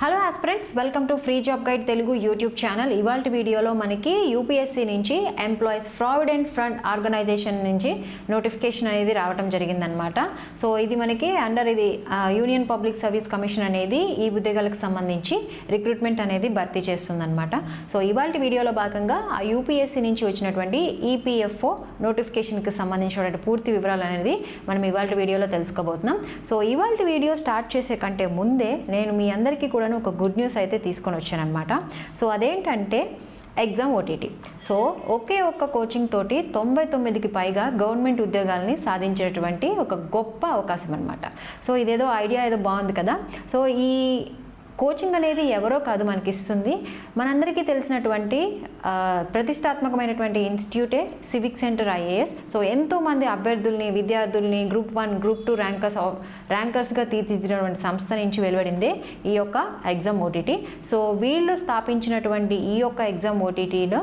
Hello aspirants, welcome to free job guide Telugu YouTube channel. ఇవాళ వీడియోలో మనకి యూపీఎస్సీ నుంచి ఎంప్లాయీస్ ప్రావిడెంట్ ఫండ్ ఆర్గనైజేషన్ నుంచి నోటిఫికేషన్ అనేది రావడం జరిగిందనమాట. సో ఇది మనకి ఇది యూనియన్ పబ్లిక్ సర్వీస్ కమిషన్ అనేది ఈ ఉద్యోగాలకు సంబంధించి రిక్రూట్మెంట్ అనేది భర్తీ చేస్తుందన్నమాట. సో ఇవాళ వీడియోలో భాగంగా ఆ యూపీఎస్సీ నుంచి వచ్చినటువంటి ఈపీఎఫ్ఓ నోటిఫికేషన్కి సంబంధించిన పూర్తి వివరాలు అనేది మనం ఇవాళ వీడియోలో తెలుసుకోబోతున్నాం. సో ఇవాళ వీడియో స్టార్ట్ చేసే కంటే ముందే నేను మీ అందరికీ కూడా ఒక గుడ్ న్యూస్ అయితే తీసుకొని వచ్చానమాట. సో అదేంటంటే ఎగ్జామ్ ఓటీటీ. సో ఒకే ఒక్క కోచింగ్ తోటి 99కి పైగా గవర్నమెంట్ ఉద్యోగాలని సాధించేటువంటి ఒక గొప్ప అవకాశం అనమాట. సో ఇదేదో ఐడియా ఏదో బాగుంది కదా. సో ఈ కోచింగ్ అనేది ఎవరో కాదు మనకి ఇస్తుంది, మనందరికీ తెలిసినటువంటి ప్రతిష్టాత్మకమైనటువంటి ఇన్స్టిట్యూటే సివిక్ సెంటర్ ఐఏఎస్. సో ఎంతోమంది అభ్యర్థుల్ని విద్యార్థుల్ని గ్రూప్ 1 గ్రూప్ 2 ర్యాంకర్స్గా తీర్చిదిద్దినటువంటి సంస్థ నుంచి వెలువడిందే ఈ యొక్క ఎగ్జామ్ ఓటీటీ. సో వీళ్ళు స్థాపించినటువంటి ఈ యొక్క ఎగ్జామ్ ఓటీటీలో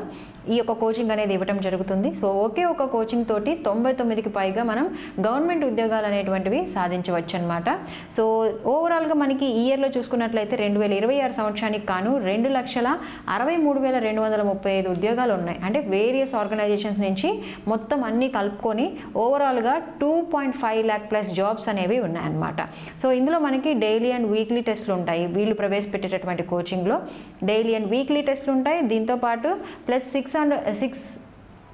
ఈ యొక్క కోచింగ్ అనేది ఇవ్వడం జరుగుతుంది. సో ఒకే ఒక కోచింగ్ తోటి 99కి పైగా మనం గవర్నమెంట్ ఉద్యోగాలు అనేటువంటివి సాధించవచ్చు అనమాట. సో ఓవరాల్గా మనకి ఈ ఇయర్లో చూసుకున్నట్లయితే 2026 సంవత్సరానికి కాను 2,63,235 ఉద్యోగాలు ఉన్నాయి. అంటే వేరియస్ ఆర్గనైజేషన్స్ నుంచి మొత్తం అన్నీ కలుపుకొని ఓవరాల్గా 2.5 lakh ప్లస్ జాబ్స్ అనేవి ఉన్నాయన్నమాట. సో ఇందులో మనకి డైలీ అండ్ వీక్లీ టెస్ట్లు ఉంటాయి. వీళ్ళు ప్రవేశపెట్టేటటువంటి కోచింగ్లో డైలీ అండ్ వీక్లీ టెస్ట్లు ఉంటాయి. దీంతోపాటు plus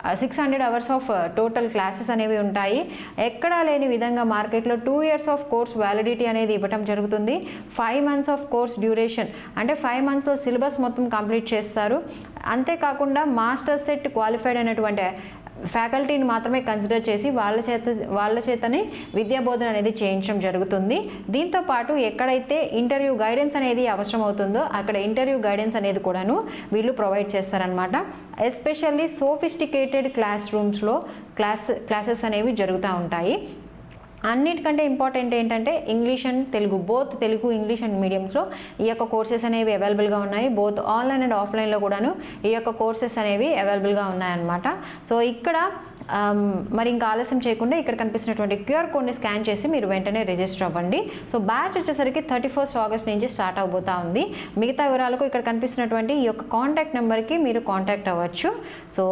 600 hours of total classes అనేవి ఉంటాయి. ఎక్కడా లేని విధంగా మార్కెట్లో 2 years ఆఫ్ కోర్స్ వ్యాలిడిటీ అనేది ఇవ్వటం జరుగుతుంది. 5 months ఆఫ్ కోర్స్ డ్యూరేషన్, అంటే 5 monthsలో సిలబస్ మొత్తం కంప్లీట్ చేస్తారు. అంతేకాకుండా మాస్టర్ సెట్ క్వాలిఫైడ్ అయినటువంటి ఫ్యాకల్టీని మాత్రమే కన్సిడర్ చేసి వాళ్ళ చేతనే విద్యా బోధన అనేది చేయించడం జరుగుతుంది. దీంతోపాటు ఎక్కడైతే ఇంటర్వ్యూ గైడెన్స్ అనేది అవసరం అవుతుందో అక్కడ ఇంటర్వ్యూ గైడెన్స్ అనేది కూడాను వీళ్ళు ప్రొవైడ్ చేస్తారనమాట. ఎస్పెషల్లీ సోఫిస్టికేటెడ్ క్లాస్ రూమ్స్లో క్లాసెస్ అనేవి జరుగుతూ ఉంటాయి. అన్నిటికంటే ఇంపార్టెంట్ ఏంటంటే English and Telugu, both Telugu English and మీడియంస్లో ఈ యొక్క కోర్సెస్ అనేవి అవైలబుల్గా ఉన్నాయి. బోత్ ఆన్లైన్ అండ్ ఆఫ్లైన్లో కూడాను ఈ యొక్క కోర్సెస్ అనేవి అవైలబుల్గా ఉన్నాయన్నమాట. సో ఇక్కడ మరి ఇంకా ఆలస్యం చేయకుండా ఇక్కడ కనిపిస్తున్నటువంటి క్యూఆర్ కోడ్ని స్కాన్ చేసి మీరు వెంటనే రిజిస్టర్ అవ్వండి. సో బ్యాచ్ వచ్చేసరికి 31st ఆగస్ట్ నుంచి స్టార్ట్ అవబోతా ఉంది. మిగతా వివరాలకు ఇక్కడ కనిపిస్తున్నటువంటి ఈ యొక్క కాంటాక్ట్ నెంబర్కి మీరు కాంటాక్ట్ అవ్వచ్చు. So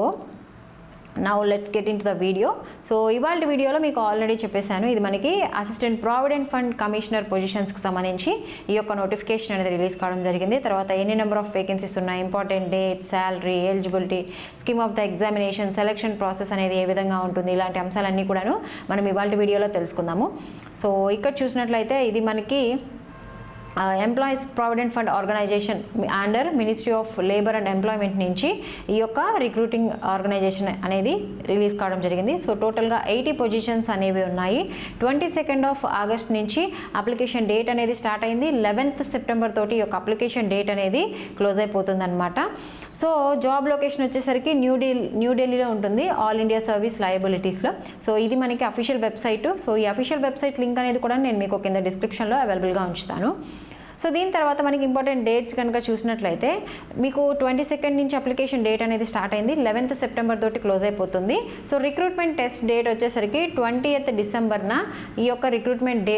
now let's get in to the video. So ఇవాళ వీడియోలో మీకు ఆల్రెడీ చెప్పేశాను, ఇది మనకి అసిస్టెంట్ ప్రావిడెంట్ ఫండ్ కమిషనర్ పొజిషన్స్కి సంబంధించి ఈ యొక్క నోటిఫికేషన్ అనేది రిలీజ్ కావడం జరిగింది. తర్వాత ఎన్ని నెంబర్ ఆఫ్ వేకెన్సీస్ ఉన్నాయి, important date, salary, eligibility, scheme of the examination, selection process అనేది ఏ విధంగా ఉంటుంది, ఇలాంటి అంశాలన్నీ కూడాను మనం ఇవాళ వీడియోలో తెలుసుకుందాము. సో ఇక్కడ చూసినట్లయితే ఇది మనకి employees provident fund organisation under ministry of labour and employment నుంచి ఈ యొక్క రిక్రూటింగ్ ఆర్గనైజేషన్ అనేది రిలీజ్ కావడం జరిగింది. సో టోటల్గా 80 పొజిషన్స్ అనేవి ఉన్నాయి. 22nd ఆగస్ట్ నుంచి అప్లికేషన్ డేట్ అనేది స్టార్ట్ అయింది. 11th సెప్టెంబర్ తోటి ఈ యొక్క అప్లికేషన్ డేట్ అనేది క్లోజ్ అయిపోతుంది అనమాట. సో జాబ్ లొకేషన్ వచ్చేసరికి న్యూఢిల్లీలో ఉంటుంది, ఆల్ ఇండియా సర్వీస్ లయబిలిటీస్లో. సో ఇది మనకి అఫీషియల్ వెబ్సైట్. సో ఈ అఫీషియల్ వెబ్సైట్ లింక్ అనేది కూడా నేను మీకు కింద డిస్క్రిప్షన్లో అవైలబుల్గా ఉంచుతాను. సో దీని తర్వాత మనకి ఇంపార్టెంట్ డేట్స్ కనుక చూసినట్లయితే మీకు 22nd నుంచి అప్లికేషన్ డేట్ అనేది స్టార్ట్ అయింది. 11th సెప్టెంబర్ తోటి క్లోజ్ అయిపోతుంది. సో రిక్రూట్మెంట్ టెస్ట్ డేట్ వచ్చేసరికి 20th డిసెంబర్న ఈ యొక్క రిక్రూట్మెంట్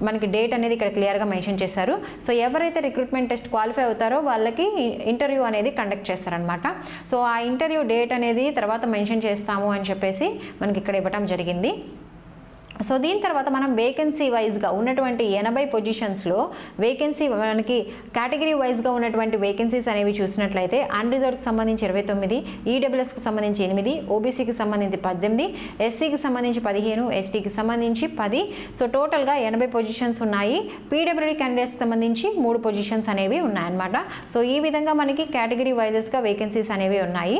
మనకి డేట్ అనేది ఇక్కడ క్లియర్గా మెన్షన్ చేశారు. సో ఎవరైతే రిక్రూట్మెంట్ టెస్ట్ క్వాలిఫై అవుతారో వాళ్ళకి ఇంటర్వ్యూ అనేది కండక్ట్ చేస్తారనమాట. సో ఆ ఇంటర్వ్యూ డేట్ అనేది తర్వాత మెన్షన్ చేస్తాము అని చెప్పేసి మనకి ఇక్కడ ఇవ్వటం జరిగింది. సో దీని తర్వాత మనం వేకెన్సీ వైజ్గా ఉన్నటువంటి 80 పొజిషన్స్లో వేకెన్సీ మనకి కేటగిరీ వైజ్గా ఉన్నటువంటి వేకెన్సీస్ అనేవి చూసినట్లయితే అన్రిజర్వ్డ్కి సంబంధించి 29, ఈడబ్ల్యూఎస్కి సంబంధించి 8, ఓబీసీకి సంబంధించి 18, ఎస్సీకి సంబంధించి 15, ఎస్టీకి సంబంధించి 10. సో టోటల్గా 80 పొజిషన్స్ ఉన్నాయి. పీడబ్ల్యూడీ క్యాండిడేట్స్కి సంబంధించి 3 పొజిషన్స్ అనేవి ఉన్నాయన్నమాట. సో ఈ విధంగా మనకి కేటగిరీ వైజెస్గా వేకెన్సీస్ అనేవి ఉన్నాయి.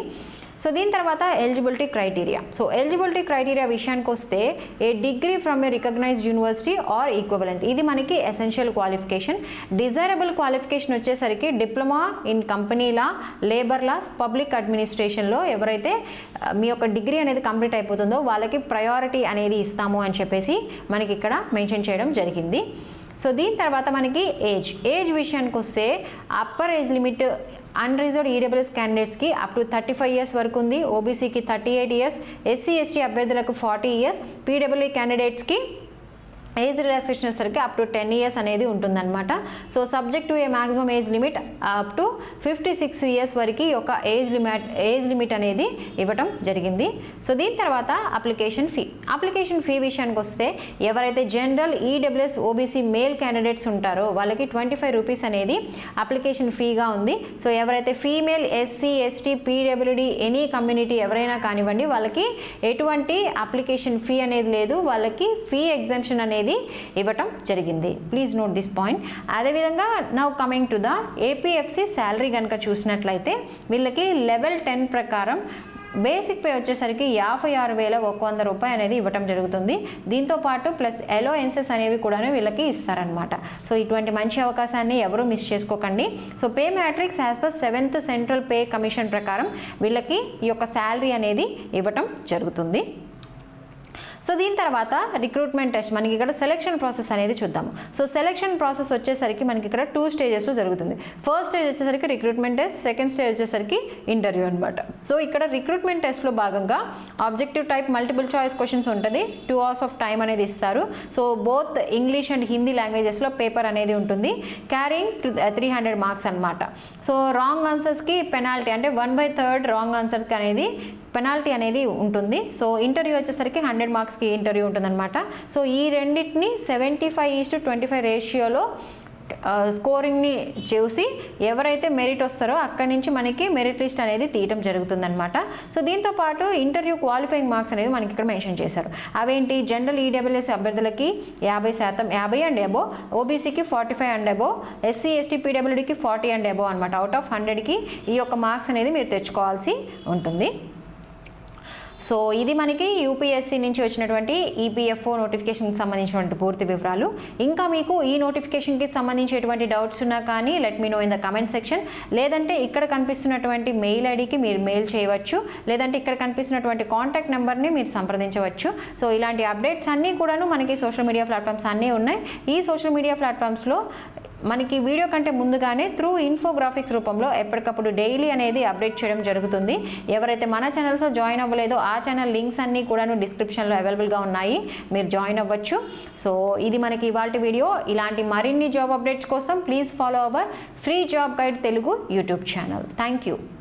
సో దీని తర్వాత eligibility criteria. So eligibility criteria విషయానికి వస్తే a degree from a recognised university or equivalent, ఇది మనకి ఎసెన్షియల్ క్వాలిఫికేషన్. డిజైరబుల్ క్వాలిఫికేషన్ వచ్చేసరికి diploma in company law, labour law, public అడ్మినిస్ట్రేషన్లో ఎవరైతే మీ యొక్క డిగ్రీ అనేది కంప్లీట్ అయిపోతుందో వాళ్ళకి ప్రయారిటీ అనేది ఇస్తాము అని చెప్పేసి మనకి ఇక్కడ మెన్షన్ చేయడం జరిగింది. సో దీని తర్వాత మనకి ఏజ్ విషయానికి వస్తే upper age limit unreserved EWS క్యాండిడేట్స్కి అప్ టు 35 years వరకు ఉంది. ఓబీసీకి 38 years, ఎస్సీ ఎస్టీ అభ్యర్థులకు 40 years, పీడబ్ల్యూడీ క్యాండిడేట్స్కి ఏజ్ రిలాక్సేషన్ వచ్చేసరికి అప్ టు 10 years అనేది ఉంటుందన్నమాట. So subject to A maximum age limit up to 56 years వరకు ఒక ఏజ్ లిమిట్ అనేది ఇవ్వటం జరిగింది. సో దీని తర్వాత అప్లికేషన్ ఫీ విషయానికి వస్తే ఎవరైతే general EWS OBC male candidates ఉంటారో వాళ్ళకి 25 రూపీస్ అనేది అప్లికేషన్ ఫీగా ఉంది. సో ఎవరైతే female SC ST PWD any community ఎవరైనా కానివ్వండి వాళ్ళకి ఎటువంటి అప్లికేషన్ ఫీ అనేది లేదు, వాళ్ళకి ఫీ ఎగ్జామ్షన్ అనేది ఇవ్వటం జరిగింది. Please note this point. అదేవిధంగా now coming to the APFC salary కనుక చూసినట్లయితే వీళ్ళకి లెవెల్ 10 ప్రకారం బేసిక్ పే వచ్చేసరికి 56,100 రూపాయలు అనేది ఇవ్వటం జరుగుతుంది. దీంతో పాటు ప్లస్ అలవెన్సెస్ అనేవి కూడా వీళ్ళకి ఇస్తారనమాట. సో ఇటువంటి మంచి అవకాశాన్ని ఎవరు మిస్ చేసుకోకండి. So pay matrix as per 7th central pay commission ప్రకారం వీళ్ళకి ఈ యొక్క శాలరీ అనేది ఇవ్వటం జరుగుతుంది. సో దీని తర్వాత రిక్రూట్మెంట్ టెస్ట్, మనకి ఇక్కడ సెలెక్షన్ ప్రాసెస్ అనేది చూద్దాము. సో సెలెక్షన్ ప్రాసెస్ వచ్చేసరికి మనకి ఇక్కడ 2 స్టేజెస్లో జరుగుతుంది. ఫస్ట్ స్టేజ్ వచ్చేసరికి రిక్రూట్మెంట్ టెస్ట్, సెకండ్ స్టేజ్ వచ్చేసరికి ఇంటర్వ్యూ అనమాట. సో ఇక్కడ రిక్రూట్మెంట్ టెస్ట్లో భాగంగా objective type multiple choice questions ఉంటుంది. 2 hours ఆఫ్ టైం అనేది ఇస్తారు. So both English and Hindi లాంగ్వేజెస్లో పేపర్ అనేది ఉంటుంది. క్యారింగ్ 300 మార్క్స్ అనమాట. సో రాంగ్ ఆన్సర్స్కి పెనాల్టీ అంటే 1/3 రాంగ్ ఆన్సర్కి అనేది పెనాల్టీ అనేది ఉంటుంది. సో ఇంటర్వ్యూ వచ్చేసరికి 100 మార్క్స్కి ఇంటర్వ్యూ ఉంటుందన్నమాట. సో ఈ రెండింటిని 75:25 రేషియోలో స్కోరింగ్ని చూసి ఎవరైతే మెరిట్ వస్తారో అక్కడి నుంచి మనకి మెరిట్ లిస్ట్ అనేది తీయటం జరుగుతుందన్నమాట. సో దీంతో పాటు ఇంటర్వ్యూ క్వాలిఫైయింగ్ మార్క్స్ అనేది మనకి ఇక్కడ మెన్షన్ చేశారు. అవేంటి, జనరల్ ఈడబ్ల్యూఎస్ అభ్యర్థులకి 50%, 50 and above, ఓబీసీకి 45 and above, ఎస్సీ ఎస్టీ పీడబ్ల్యూడీకి 40 and above అనమాట. అవుట్ ఆఫ్ 100కి ఈ యొక్క మార్క్స్ అనేది మీరు తెచ్చుకోవాల్సి ఉంటుంది. సో ఇది మనకి యూపీఎస్సీ నుంచి వచ్చినటువంటి ఈపీఎఫ్ఓ నోటిఫికేషన్కి సంబంధించినటువంటి పూర్తి వివరాలు. ఇంకా మీకు ఈ నోటిఫికేషన్కి సంబంధించేటువంటి డౌట్స్ ఉన్నా కానీ let me know in the comment section. లేదంటే ఇక్కడ కనిపిస్తున్నటువంటి మెయిల్ ఐడికి మీరు మెయిల్ చేయవచ్చు, లేదంటే ఇక్కడ కనిపిస్తున్నటువంటి కాంటాక్ట్ నెంబర్ని మీరు సంప్రదించవచ్చు. సో ఇలాంటి అప్డేట్స్ అన్నీ కూడాను మనకి సోషల్ మీడియా ప్లాట్ఫామ్స్ అన్నీ ఉన్నాయి. ఈ సోషల్ మీడియా ప్లాట్ఫామ్స్లో మనకి వీడియో కంటే ముందుగానే త్రూ ఇన్ఫోగ్రాఫిక్స్ రూపంలో ఎప్పటికప్పుడు డైలీ అనేది అప్డేట్ చేయడం జరుగుతుంది. ఎవరైతే మన ఛానల్స్లో జాయిన్ అవ్వలేదో ఆ ఛానల్ లింక్స్ అన్నీ కూడాను డిస్క్రిప్షన్లో అవైలబుల్గా ఉన్నాయి, మీరు జాయిన్ అవ్వచ్చు. సో ఇది మనకి ఇవాల్టి వీడియో. ఇలాంటి మరిన్ని జాబ్ అప్డేట్స్ కోసం please follow our free job guide Telugu YouTube channel. Thank you.